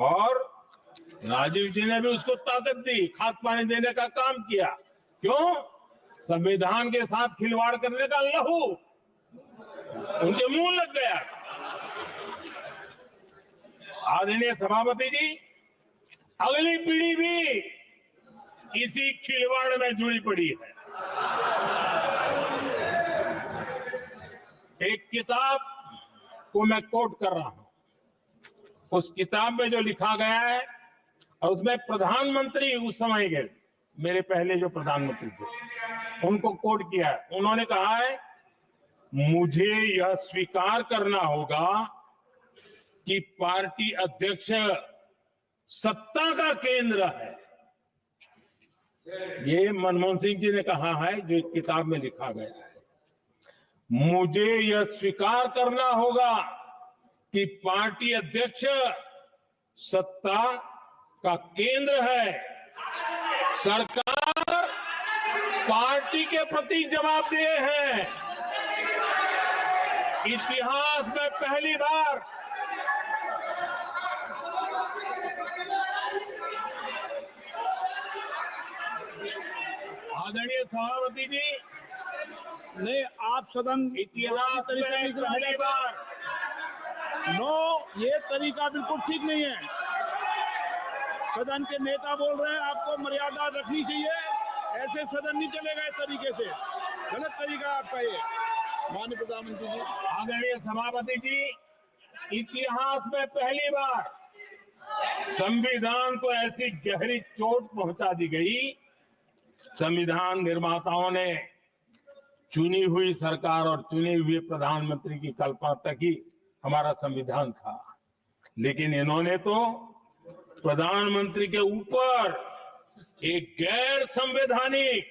और राजीव जी ने भी उसको ताकत दी, खाद पानी देने का काम किया। क्यों? संविधान के साथ खिलवाड़ करने का लहू उनके मुंह लग गया। आदरणीय सभापति जी, अगली पीढ़ी भी इसी खिलवाड़ में जुड़ी पड़ी है। एक किताब को मैं कोट कर रहा हूं। उस किताब में जो लिखा गया है, और उसमें प्रधानमंत्री उस समय के मेरे पहले जो प्रधानमंत्री थे उनको कोट किया है। उन्होंने कहा है, मुझे यह स्वीकार करना होगा कि पार्टी अध्यक्ष सत्ता का केंद्र है। ये मनमोहन सिंह जी ने कहा है, जो एक किताब में लिखा गया है। मुझे यह स्वीकार करना होगा कि पार्टी अध्यक्ष सत्ता का केंद्र है। सरकार पार्टी के प्रति जवाबदेह है। इतिहास में पहली बार आदरणीय सभापति जी, नहीं, आप सदन इतिहास में पहली बार ये तरीका बिल्कुल ठीक नहीं है। सदन के नेता बोल रहे हैं, आपको मर्यादा रखनी चाहिए। ऐसे सदन नहीं चलेगा इस तरीके से, गलत तरीका आपका ये। माननीय प्रधानमंत्री जी। आदरणीय सभापति जी, इतिहास में पहली बार संविधान को ऐसी गहरी चोट पहुंचा दी गई। संविधान निर्माताओं ने चुनी हुई सरकार और चुने हुए प्रधानमंत्री की कल्पना तक ही हमारा संविधान था, लेकिन इन्होंने तो प्रधानमंत्री के ऊपर एक गैर संवैधानिक,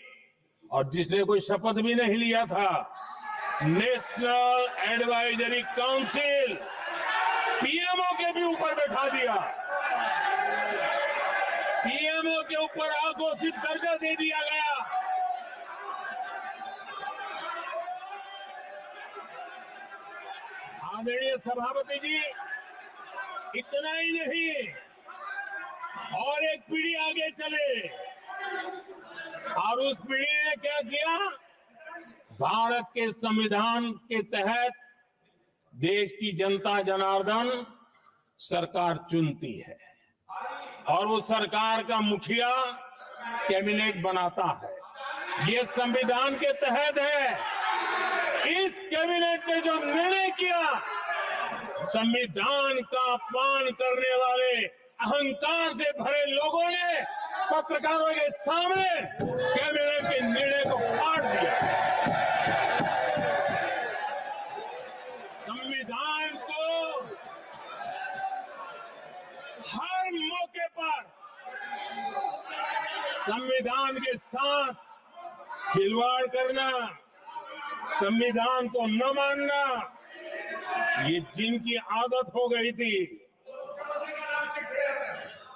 और जिसने कोई शपथ भी नहीं लिया था, नेशनल एडवाइजरी काउंसिल पीएमओ के भी ऊपर बैठा दिया। पीएमओ के ऊपर अघोषित दर्जा दे दिया गया। आदरणीय सभापति जी, इतना ही नहीं, और एक पीढ़ी आगे चले, और उस पीढ़ी ने क्या किया? भारत के संविधान के तहत देश की जनता जनार्दन सरकार चुनती है, और वो सरकार का मुखिया कैबिनेट बनाता है। ये संविधान के तहत है। इस कैबिनेट ने जो निर्णय किया, संविधान का अपमान करने वाले अहंकार से भरे लोगों ने पत्रकारों के सामने कैबिनेट के निर्णय को फाड़ दिया। संविधान को हर मौके पर संविधान के साथ खिलवाड़ करना, संविधान को न मानना, ये जिनकी आदत हो गई थी।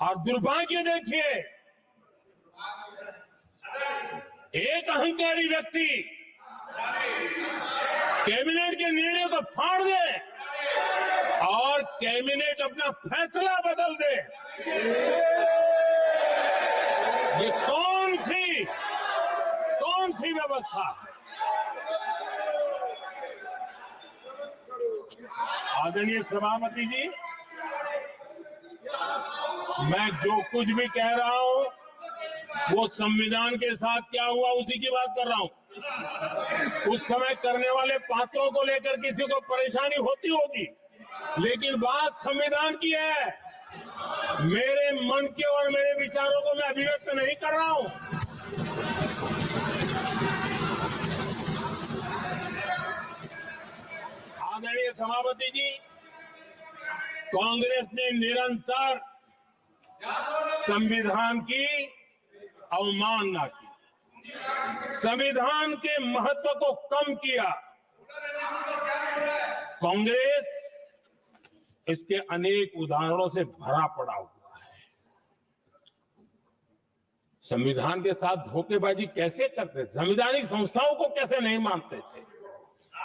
और दुर्भाग्य देखिए, एक अहंकारी व्यक्ति कैबिनेट के निर्णय को फाड़ दे और कैबिनेट अपना फैसला बदल दे। ये कौन सी व्यवस्था है? आदरणीय सभापति जी, मैं जो कुछ भी कह रहा हूं वो संविधान के साथ क्या हुआ उसी की बात कर रहा हूं। उस समय करने वाले पात्रों को लेकर किसी को परेशानी होती होगी, लेकिन बात संविधान की है। मेरे मन के और मेरे विचारों को मैं अभिव्यक्त नहीं कर रहा हूं। आदरणीय सभापति जी, कांग्रेस ने निरंतर संविधान की अवमानना की, संविधान के महत्व को कम किया। कांग्रेस इसके अनेक उदाहरणों से भरा पड़ा हुआ है। संविधान के साथ धोखेबाजी कैसे करते थे, संवैधानिक संस्थाओं को कैसे नहीं मानते थे,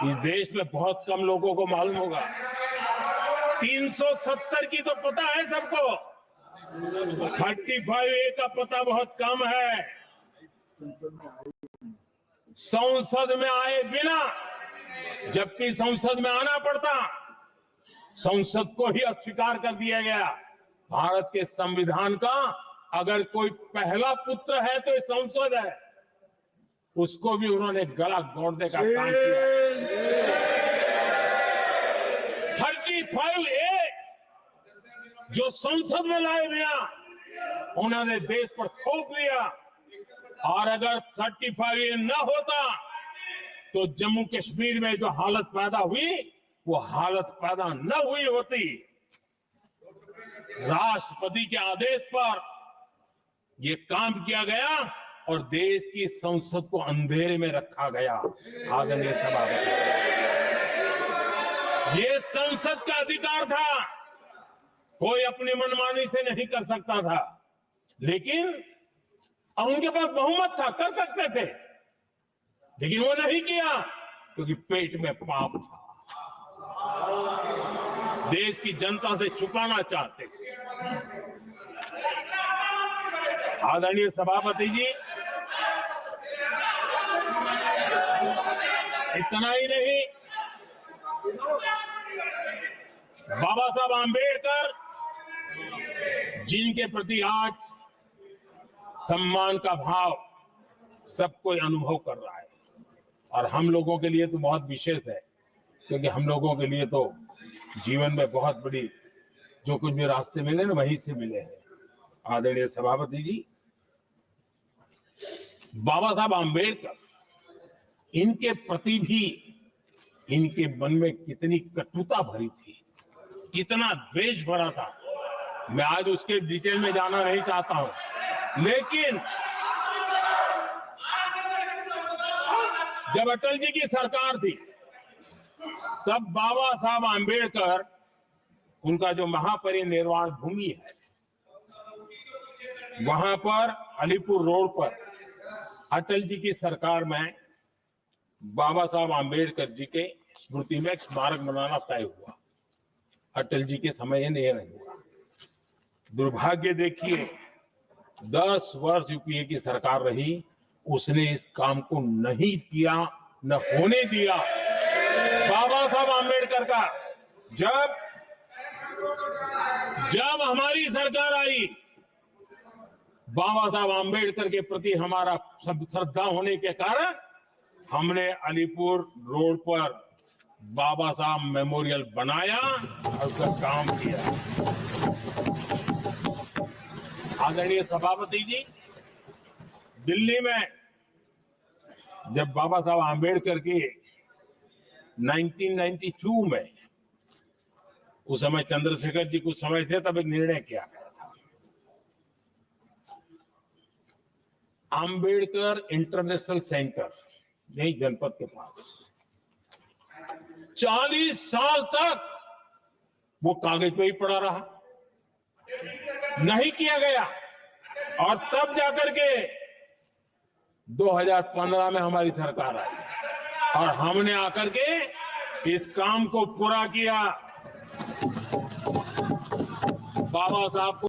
इस देश में बहुत कम लोगों को मालूम होगा। 370 की तो पता है सबको, 35A का पता बहुत कम है। संसद में आए बिना, जबकि संसद में आना पड़ता, संसद को ही अस्वीकार कर दिया गया। भारत के संविधान का अगर कोई पहला पुत्र है तो ये संसद है, उसको भी उन्होंने गला घोंटने का काम किया। 35A जो संसद में लाए बिना उन्होंने देश पर थोप दिया, और अगर 35A न होता तो जम्मू कश्मीर में जो हालत पैदा हुई वो हालत पैदा न हुई होती। राष्ट्रपति के आदेश पर यह काम किया गया और देश की संसद को अंधेरे में रखा गया। आदरणीय सभापति, ये संसद का अधिकार था, कोई अपनी मनमानी से नहीं कर सकता था, लेकिन और उनके पास बहुमत था, कर सकते थे, लेकिन वो नहीं किया क्योंकि पेट में पाप था, देश की जनता से छुपाना चाहते थे। आदरणीय सभापति जी, इतना ही नहीं, बाबा साहब आंबेडकर जिनके प्रति आज सम्मान का भाव सब कोई अनुभव कर रहा है, और हम लोगों के लिए तो बहुत विशेष है, क्योंकि हम लोगों के लिए तो जीवन में बहुत बड़ी जो कुछ भी रास्ते मिले ना वहीं से मिले हैं। आदरणीय सभापति जी, बाबा साहब आंबेडकर, इनके प्रति भी इनके मन में कितनी कटुता भरी थी, कितना द्वेष भरा था, मैं आज उसके डिटेल में जाना नहीं चाहता हूं, लेकिन जब अटल जी की सरकार थी तब बाबा साहब आंबेडकर, उनका जो महापरिनिर्वाण भूमि है, वहां पर अलीपुर रोड पर अटल जी की सरकार में बाबा साहब आंबेडकर जी के स्मृति में एक स्मारक बनाना तय हुआ। अटल जी के समय ये नहीं हुआ। दुर्भाग्य देखिए, 10 वर्ष यूपीए की सरकार रही, उसने इस काम को नहीं किया, न होने दिया। बाबा साहब आंबेडकर का जब हमारी सरकार आई, बाबा साहब आंबेडकर के प्रति हमारा श्रद्धा होने के कारण हमने अलीपुर रोड पर बाबा साहब मेमोरियल बनाया और उसका काम किया। आदरणीय सभापति जी, दिल्ली में जब बाबा साहब आंबेडकर के 1992 में, उस समय चंद्रशेखर जी कुछ समय थे, तब एक निर्णय किया गया था, आंबेडकर इंटरनेशनल सेंटर यही जनपद के पास 40 साल तक वो कागज पे ही पड़ा रहा, नहीं किया गया, और तब जाकर के 2015 में हमारी सरकार आई और हमने आकर के इस काम को पूरा किया। बाबा साहब को